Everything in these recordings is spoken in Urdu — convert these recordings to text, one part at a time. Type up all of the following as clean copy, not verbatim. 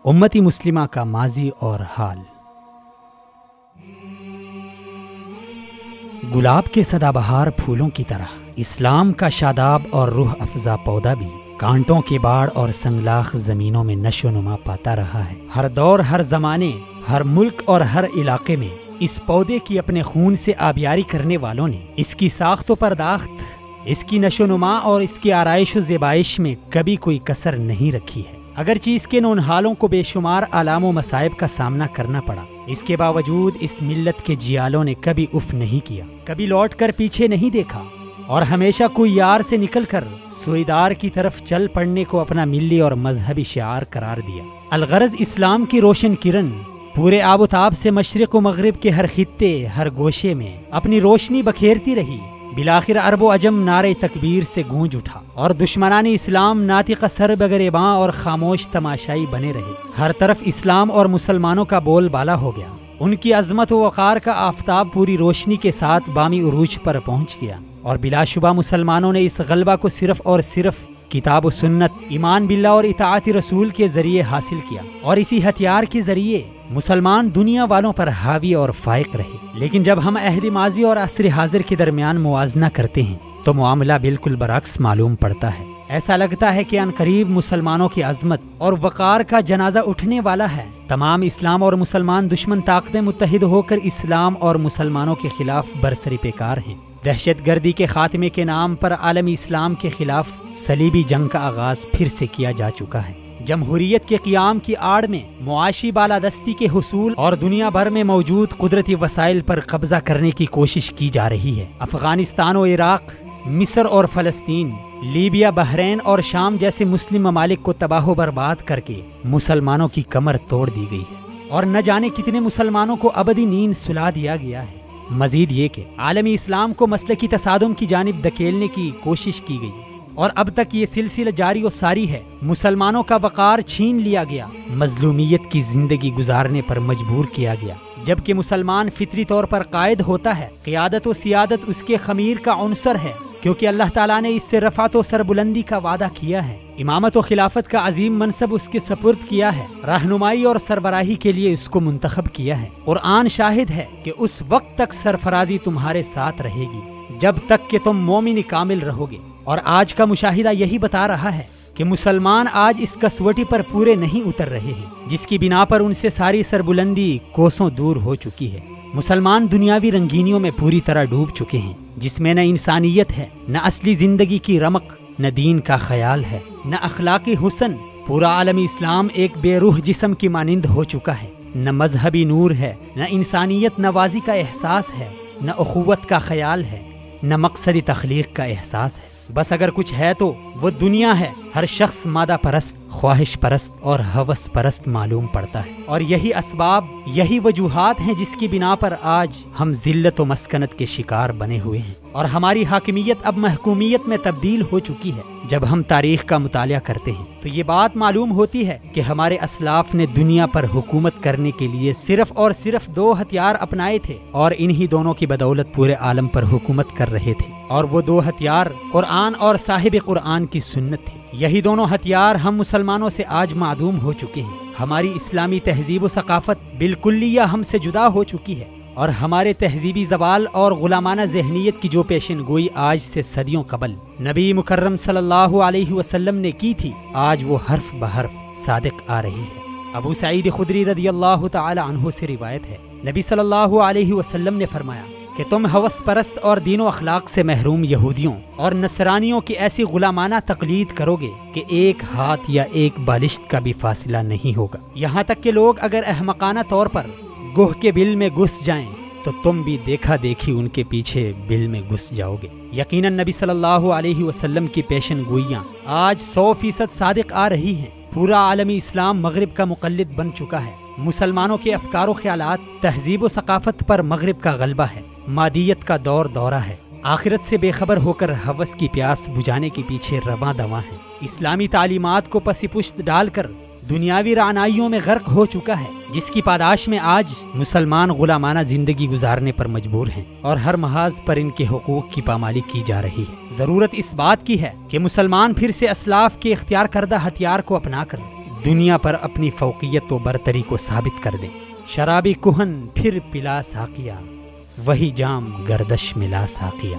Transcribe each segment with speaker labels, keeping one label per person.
Speaker 1: امتی مسلمہ کا ماضی اور حال۔ گلاب کے سدا بہار پھولوں کی طرح اسلام کا شاداب اور روح افزا پودا بھی کانٹوں کے باڑ اور سنگلاخ زمینوں میں نشو نما پاتا رہا ہے۔ ہر دور، ہر زمانے، ہر ملک اور ہر علاقے میں اس پودے کی اپنے خون سے آبیاری کرنے والوں نے اس کی ساخت و پرداخت، اس کی نشو نما اور اس کی آرائش و زیبائش میں کبھی کوئی کسر نہیں رکھی ہے۔ اگرچہ اس کے نونہالوں کو بے شمار آلام و مصائب کا سامنا کرنا پڑا، اس کے باوجود اس ملت کے جیالوں نے کبھی اف نہیں کیا، کبھی لوٹ کر پیچھے نہیں دیکھا اور ہمیشہ کوئی یار سے نکل کر سوئیدار کی طرف چل پڑنے کو اپنا ملی اور مذہبی شعار قرار دیا۔ الغرض اسلام کی روشن کرن پورے آب و تاب سے مشرق و مغرب کے ہر خطے، ہر گوشے میں اپنی روشنی بکھیرتی رہی۔ بالآخر عرب و عجم نعرے تکبیر سے گونج اٹھا اور دشمنان اسلام ناطق سر بگریباں اور خاموش تماشائی بنے رہے۔ ہر طرف اسلام اور مسلمانوں کا بول بالا ہو گیا، ان کی عظمت و وقار کا آفتاب پوری روشنی کے ساتھ بامی عروج پر پہنچ گیا، اور بلا شبہ مسلمانوں نے اس غلبہ کو صرف اور صرف کتاب و سنت، ایمان باللہ اور اطاعت رسول کے ذریعے حاصل کیا، اور اسی ہتھیار کے ذریعے مسلمان دنیا والوں پر حاوی اور فائق رہے۔ لیکن جب ہم عہد ماضی اور عصر حاضر کے درمیان موازنہ کرتے ہیں تو معاملہ بالکل برعکس معلوم پڑتا ہے۔ ایسا لگتا ہے کہ عنقریب مسلمانوں کی عظمت اور وقار کا جنازہ اٹھنے والا ہے۔ تمام اسلام اور مسلمان دشمن طاقتیں متحد ہو کر اسلام اور مسلمانوں کے خلاف برسری پیکار ہیں۔ دہشت گردی کے خاتمے کے نام پر عالمی اسلام کے خلاف صلیبی جنگ کا آغاز پھر سے کیا جا چکا ہے۔ جمہوریت کے قیام کی آڑ میں معاشی بالادستی کے حصول اور دنیا بھر میں موجود قدرتی وسائل پر قبضہ کرنے کی کوشش کی جا رہی ہے۔ افغانستان و عراق، مصر اور فلسطین، لیبیا، بحرین اور شام جیسے مسلم ممالک کو تباہ و برباد کر کے مسلمانوں کی کمر توڑ دی گئی ہے، اور نہ جانے کتنے مسلمانوں کو ابدی نیند سلا دیا گیا ہے۔ مزید یہ کہ عالمی اسلام کو مسلکی تصادم کی جانب دھکیلنے کی کوشش کی گئی، اور اب تک یہ سلسلہ جاری و ساری ہے۔ مسلمانوں کا وقار چھین لیا گیا، مظلومیت کی زندگی گزارنے پر مجبور کیا گیا، جبکہ مسلمان فطری طور پر قائد ہوتا ہے۔ قیادت و سیادت اس کے خمیر کا عنصر ہے، کیونکہ اللہ تعالیٰ نے اس سے رفعت و سربلندی کا وعدہ کیا ہے۔ امامت و خلافت کا عظیم منصب اس کے سپرد کیا ہے، رہنمائی اور سربراہی کے لیے اس کو منتخب کیا ہے۔ قرآن شاہد ہے کہ اس وقت تک سرفرازی تمہارے ساتھ رہے گی جب تک کہ تم مومن کامل رہو گے، اور آج کا مشاہدہ یہی بتا رہا ہے کہ مسلمان آج اس کسوٹی پر پورے نہیں اتر رہے ہیں، جس کی بنا پر ان سے ساری سربلندی کوسوں دور ہو چکی ہے۔ مسلمان دنیاوی رنگینیوں میں پوری طرح ڈوب چکے ہیں، جس میں نہ انسانیت ہے، نہ اصلی زندگی کی رمق، نہ دین کا خیال ہے، نہ اخلاقی حسن۔ پورا عالمی اسلام ایک بے روح جسم کی مانند ہو چکا ہے، نہ مذہبی نور ہے، نہ انسانیت نوازی کا احساس ہے، نہ اخوت کا خیال ہے، نہ مقصد تخلیق کا احساس ہے۔ بس اگر کچھ ہے تو وہ دنیا ہے۔ ہر شخص مادہ پرست، خواہش پرست اور ہوس پرست معلوم پڑتا ہے، اور یہی اسباب، یہی وجوہات ہیں جس کی بنا پر آج ہم ذلت و مسکنت کے شکار بنے ہوئے ہیں، اور ہماری حاکمیت اب محکومیت میں تبدیل ہو چکی ہے۔ جب ہم تاریخ کا مطالعہ کرتے ہیں تو یہ بات معلوم ہوتی ہے کہ ہمارے اسلاف نے دنیا پر حکومت کرنے کے لیے صرف اور صرف دو ہتھیار اپنائے تھے، اور انہی دونوں کی بدولت پورے عالم پر حکومت کر رہے تھے، اور وہ دو ہتھیار قرآن اور صاحب قرآن کی سنت تھی۔ یہی دونوں ہتھیار ہم مسلمانوں سے آج معدوم ہو چکے ہیں۔ ہماری اسلامی تہذیب و ثقافت بالکلیہ ہم سے جدا ہو چکی ہے، اور ہمارے تہذیبی زوال اور غلامانہ ذہنیت کی جو پیشن گوئی آج سے صدیوں قبل نبی مکرم صلی اللہ علیہ وسلم نے کی تھی، آج وہ حرف بحرف صادق آ رہی ہے۔ ابو سعید خدری رضی اللہ تعالی عنہ سے روایت ہے، نبی صلی اللہ علیہ وسلم نے فرمایا کہ تم ہوس پرست اور دین و اخلاق سے محروم یہودیوں اور نصرانیوں کی ایسی غلامانہ تقلید کرو گے کہ ایک ہاتھ یا ایک بالشت کا بھی فاصلہ نہیں ہوگا، یہاں تک کہ لوگ اگر احمقانہ طور پر گوہ کے بل میں گھس جائیں تو تم بھی دیکھا دیکھی ان کے پیچھے بل میں گھس جاؤ گے۔ یقیناً نبی صلی اللہ علیہ وسلم کی پیشن گوئیاں آج 100% صادق آ رہی ہیں۔ پورا عالمی اسلام مغرب کا مقلد بن چکا ہے۔ مسلمانوں کے افکار و خیالات، تہذیب و ثقافت پر مغرب کا غلبہ ہے، مادیت کا دورہ ہے، آخرت سے بے خبر ہو کر ہوس کی پیاس بجھانے کے پیچھے رواں دواں ہے، اسلامی تعلیمات کو پس پشت ڈال کر دنیاوی رعنائیوں میں غرق ہو چکا ہے، جس کی پاداش میں آج مسلمان غلامانہ زندگی گزارنے پر مجبور ہیں، اور ہر محاذ پر ان کے حقوق کی پامالی کی جا رہی ہے۔ ضرورت اس بات کی ہے کہ مسلمان پھر سے اسلاف کے اختیار کردہ ہتھیار کو اپنا کر دنیا پر اپنی فوقیت و برتری کو ثابت کر دیں۔ شرابی کہن پھر پلا ساقیہ، وہی جام گردش ملا ساقیہ۔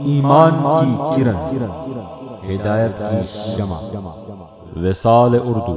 Speaker 2: ایمان کی کرن، ہدایت کی شمع، وصال اردو۔